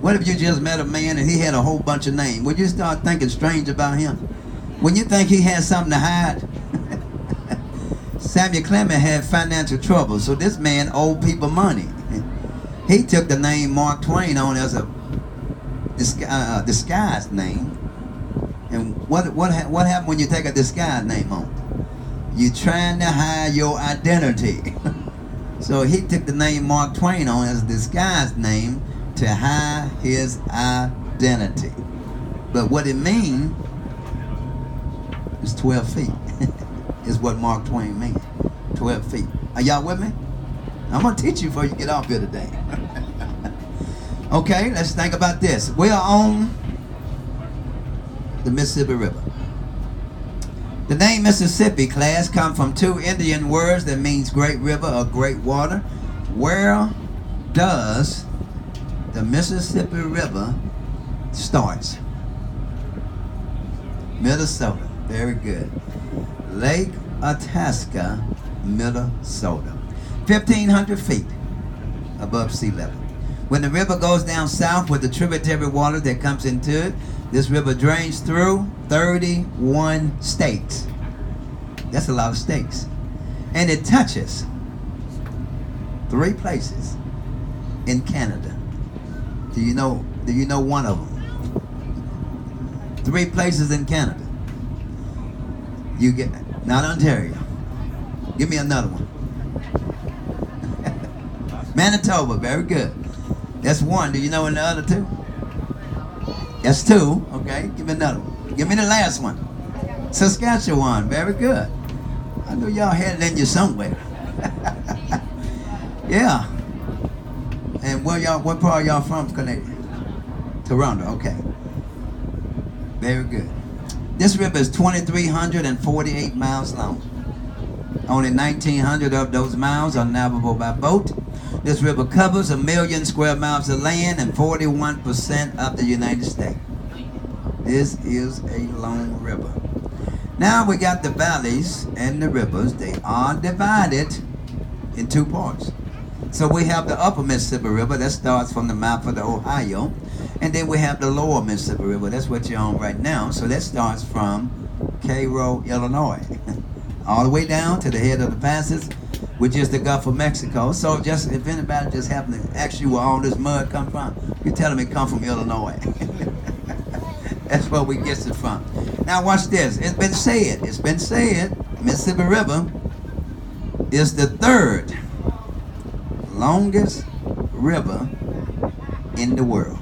What if you just met a man and he had a whole bunch of names? Would you start thinking strange about him? When you think he has something to hide? Samuel Clement had financial trouble, so this man owed people money. He took the name Mark Twain on as a disguised name. And what happened when you take a disguised name on? You're trying to hide your identity. So he took the name Mark Twain on as a disguised name to hide his identity. But what it means is 12 feet. Is what Mark Twain means. 12 feet. Are y'all with me? I'm going to teach you before you get off here today. Okay, let's think about this. We are on the Mississippi River. The name Mississippi, class, comes from two Indian words that means great river or great water. Where does the Mississippi River start? Minnesota. Very good. Lake Itasca, Minnesota. 1,500 feet above sea level. When the river goes down south with the tributary water that comes into it, this river drains through 31 states. That's a lot of states. And it touches 3 places in Canada. Do you know one of them? 3 places in Canada. You get, not Ontario. Give me another one. Manitoba, very good. That's 1. Do you know the other 2? That's 2. Okay, give me another one. Give me the last one. Saskatchewan, very good. I knew y'all had it in you somewhere. Yeah. And what part are y'all from, Canadian? Toronto, okay. Very good. This river is 2,348 miles long. Only 1,900 of those miles are navigable by boat. This river covers 1 million square miles of land and 41% of the United States. This is a long river. Now we got the valleys and the rivers. They are divided in 2 parts. So we have the upper Mississippi River that starts from the mouth of the Ohio. And then we have the lower Mississippi River. That's what you're on right now. So that starts from Cairo, Illinois, all the way down to the head of the passes, which is the Gulf of Mexico. So just if anybody just happened to ask you where all this mud come from, you tell them it come from Illinois. That's where we get it from. Now watch this. It's been said, Mississippi River is the 3rd longest river in the world.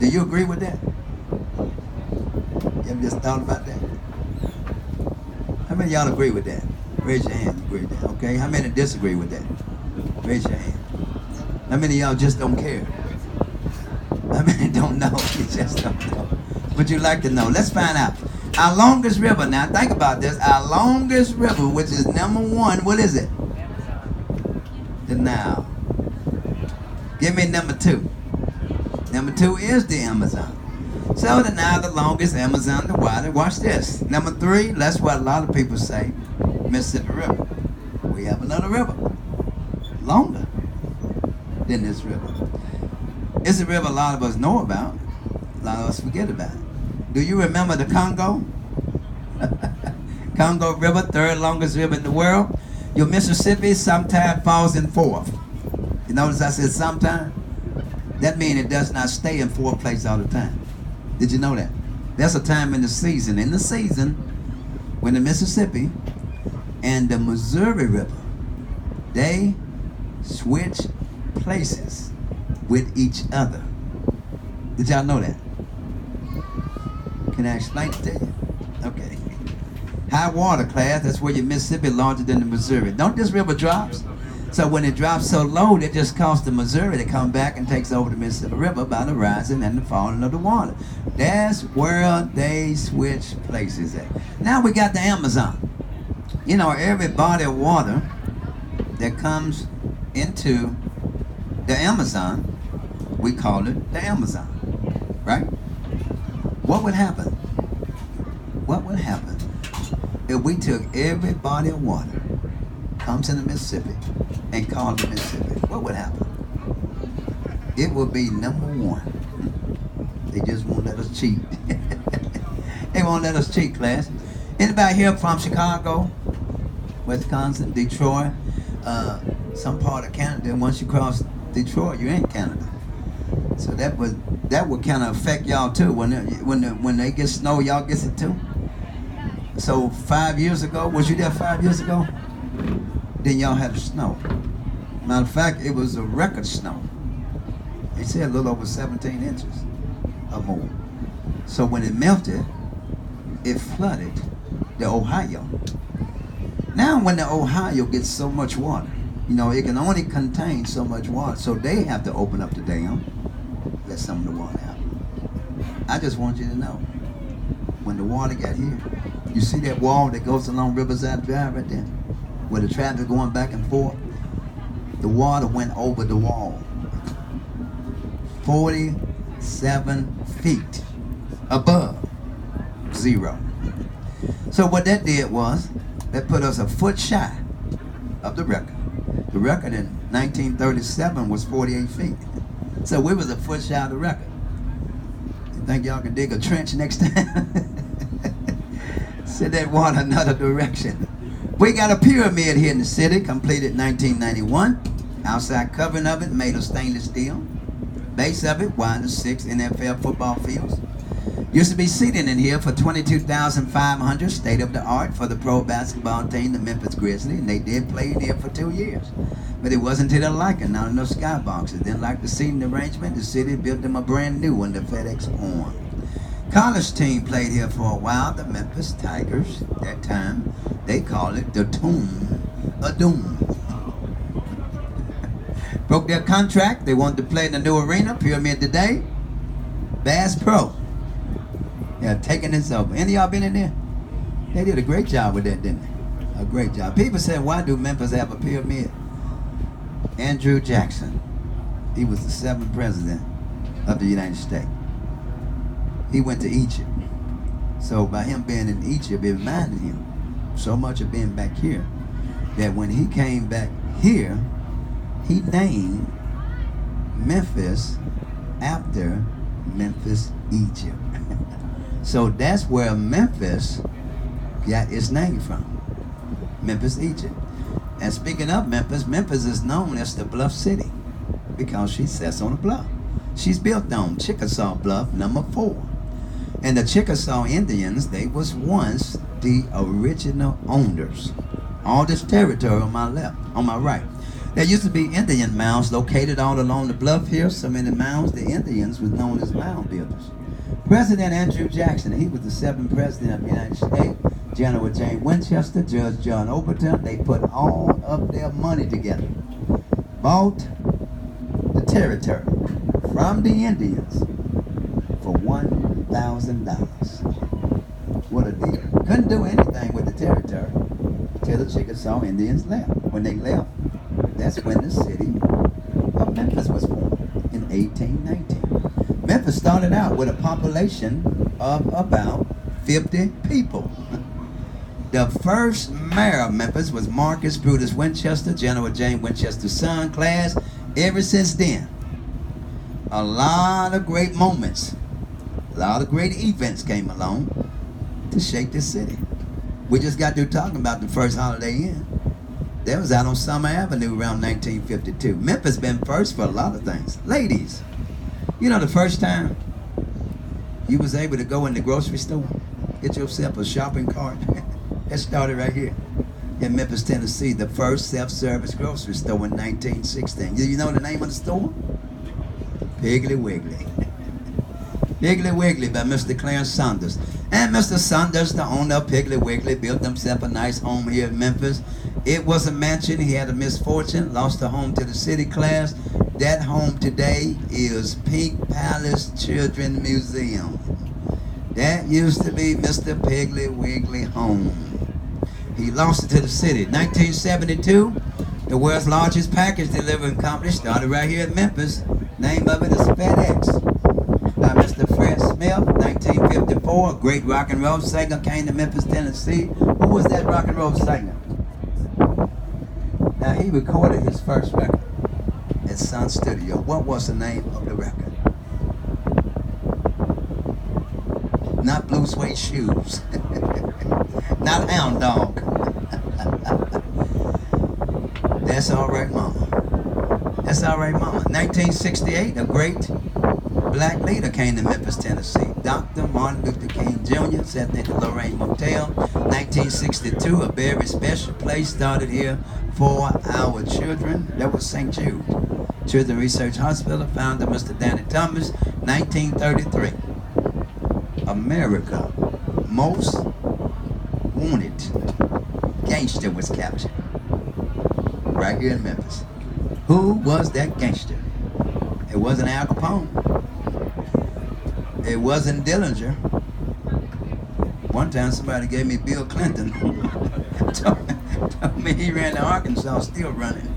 Do you agree with that? You ever just thought about that? How many of y'all agree with that? Raise your hand. You agree with that? Okay. How many disagree with that? Raise your hand. How many of y'all just don't care? How many don't know? You just don't know. But you like to know. Let's find out. Our longest river. Now think about this. Our longest river, which is number 1. What is it? The Nile. Give me number 2. Number 2 is the Amazon. So the Nile, the longest, Amazon, the wider. Watch this. Number 3, that's what a lot of people say, Mississippi River. We have another river, longer than this river. It's a river a lot of us know about, a lot of us forget about it. Do you remember the Congo? Congo River, 3rd longest river in the world. Your Mississippi sometimes falls in 4th. You notice I said sometime? That means it does not stay in 4th place all the time. Did you know that? There's a time in the season. In the season, when the Mississippi and the Missouri River, they switch places with each other. Did y'all know that? Can I explain it to you? Okay. High water class, that's where your Mississippi larger than the Missouri. Don't this river drops? So when it drops so low, it just causes the Missouri to come back and takes over the Mississippi River by the rising and the falling of the water. That's where they switch places at. Now we got the Amazon. You know, every body of water that comes into the Amazon, we call it the Amazon, right? What would happen? What would happen if we took every body of water comes in the Mississippi and called the Mississippi? What would happen? It would be number 1. They just won't let us cheat. They won't let us cheat, class. Anybody here from Chicago, Wisconsin, Detroit, some part of Canada? Once you cross Detroit, you're in Canada. So that would kind of affect y'all too. When they get snow, y'all get it too. So 5 years ago, was you there 5 years ago? Then y'all had snow. Matter of fact, it was a record snow. They said a little over 17 inches or more. So when it melted, it flooded the Ohio. Now when the Ohio gets so much water, you know, it can only contain so much water. So they have to open up the dam, let some of the water out. I just want you to know, when the water got here, you see that wall that goes along Riverside Drive right there? Where the traffic going back and forth? The water went over the wall. 47 feet above zero. So what that did was, that put us a foot shy of the record. The record in 1937 was 48 feet. So we was a foot shy of the record. You think y'all can dig a trench next time? Send that water another direction. We got a pyramid here in the city, completed 1991. Outside covering of it made of stainless steel. Base of it, wide as 6 NFL football fields. Used to be seating in here for 22,500, state of the art for the pro basketball team, the Memphis Grizzlies, and they did play in here for 2 years. But it wasn't to their liking, not enough skyboxes. Didn't like the seating arrangement. The city built them a brand new one, the FedEx Forum. College team played here for a while, the Memphis Tigers. At that time, they called it the Tomb of Doom. Broke their contract. They wanted to play in the new arena, Pyramid today. Bass Pro. Yeah, taking this over. Any of y'all been in there? They did a great job with that, didn't they? A great job. People said, why do Memphis have a pyramid? Andrew Jackson. He was the 7th president of the United States. He went to Egypt. So by him being in Egypt, it reminded him so much of being back here that when he came back here, he named Memphis after Memphis, Egypt. So that's where Memphis got its name from. Memphis, Egypt. And speaking of Memphis, Memphis is known as the Bluff City because she sits on a bluff. She's built on Chickasaw Bluff number 4. And the Chickasaw Indians, they was once the original owners. All this territory on my left, on my right. There used to be Indian mounds located all along the bluff here. So many mounds, the Indians was known as mound builders. President Andrew Jackson, he was the 7th president of the United States. General James Winchester, Judge John Overton, they put all of their money together. Bought the territory from the Indians for $1,000. What a deal. Couldn't do anything with the territory till the Chickasaw Indians left. When they left, that's when the city of Memphis was formed in 1819. Memphis started out with a population of about 50 people. The first mayor of Memphis was Marcus Brutus Winchester, General James Winchester's son. Class, ever since then, a lot of great moments, a lot of great events came along to shake this city. We just got through talking about the first Holiday Inn. That was out on Summer Avenue around 1952. Memphis been first for a lot of things. Ladies, you know the first time you was able to go in the grocery store, get yourself a shopping cart. That started right here in Memphis, Tennessee, the first self-service grocery store in 1916. You know the name of the store? Piggly Wiggly. Piggly Wiggly by Mr. Clarence Saunders. And Mr. Saunders, the owner of Piggly Wiggly, built himself a nice home here in Memphis. It was a mansion. He had a misfortune, lost a home to the city class. That home today is Pink Palace Children's Museum. That used to be Mr. Piggly Wiggly home. He lost it to the city. 1972, the world's largest package delivering company started right here in Memphis. Name of it is FedEx. By Mr. Fred Smith, 1954, a great rock and roll singer came to Memphis, Tennessee. Who was that rock and roll singer? Now he recorded his first record at Sun Studio. What was the name of the record? Not blue suede shoes. Not hound dog. That's all right, mama. That's all right, mama. 1968, a great black leader came to Memphis, Tennessee. Dr. Martin Luther King Jr. sat at the Lorraine Motel. 1962, a very special place started here for our children. That was St. Jude Children's Research Hospital, founder Mr. Danny Thomas. 1933, America most wanted gangster was captured right here in Memphis. Who was that gangster? It wasn't Al Capone. It wasn't Dillinger. One time somebody gave me Bill Clinton. told me he ran to Arkansas, still running.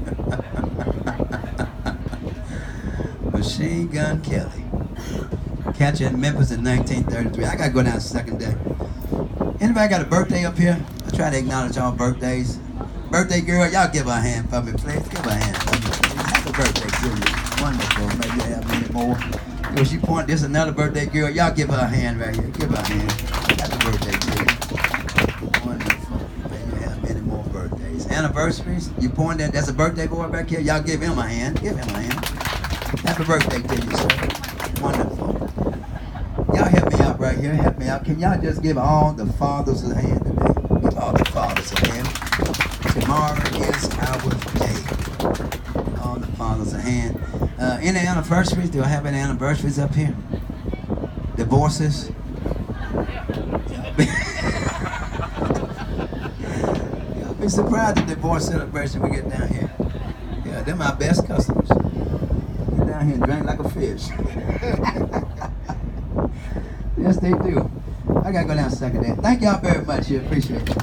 Machine Gun Kelly. Catch you in Memphis in 1933. I gotta go down second day. Anybody got a birthday up here? I try to acknowledge all birthdays. Birthday girl, y'all give her a hand for me, please. Give her a hand for me, please. Happy birthday to you. Wonderful. Maybe you have many more. When she point, this another birthday girl. Y'all give her a hand right here. Give her a hand. Happy birthday to you. Wonderful. Maybe you have many more birthdays. Anniversaries. You point that. That's a birthday boy back here. Y'all give him a hand. Give him a hand. Happy birthday to you, sir. Wonderful. Y'all help me out right here. Help me out. Can y'all just give all the fathers a hand today? Give all the fathers a hand. Tomorrow is our day. All the fathers a hand. Any anniversaries? Do I have any anniversaries up here? Divorces? Y'all be surprised at the divorce celebration we get down here. Yeah, they're my best customers. Get down here and drink like a fish. Yes, they do. I gotta go down second day. Thank y'all very much. You appreciate it.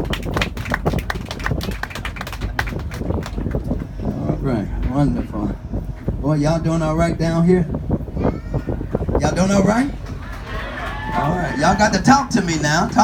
All right, wonderful. Boy, y'all doing all right down here? Y'all doing all right? All right, y'all got to talk to me now. Talk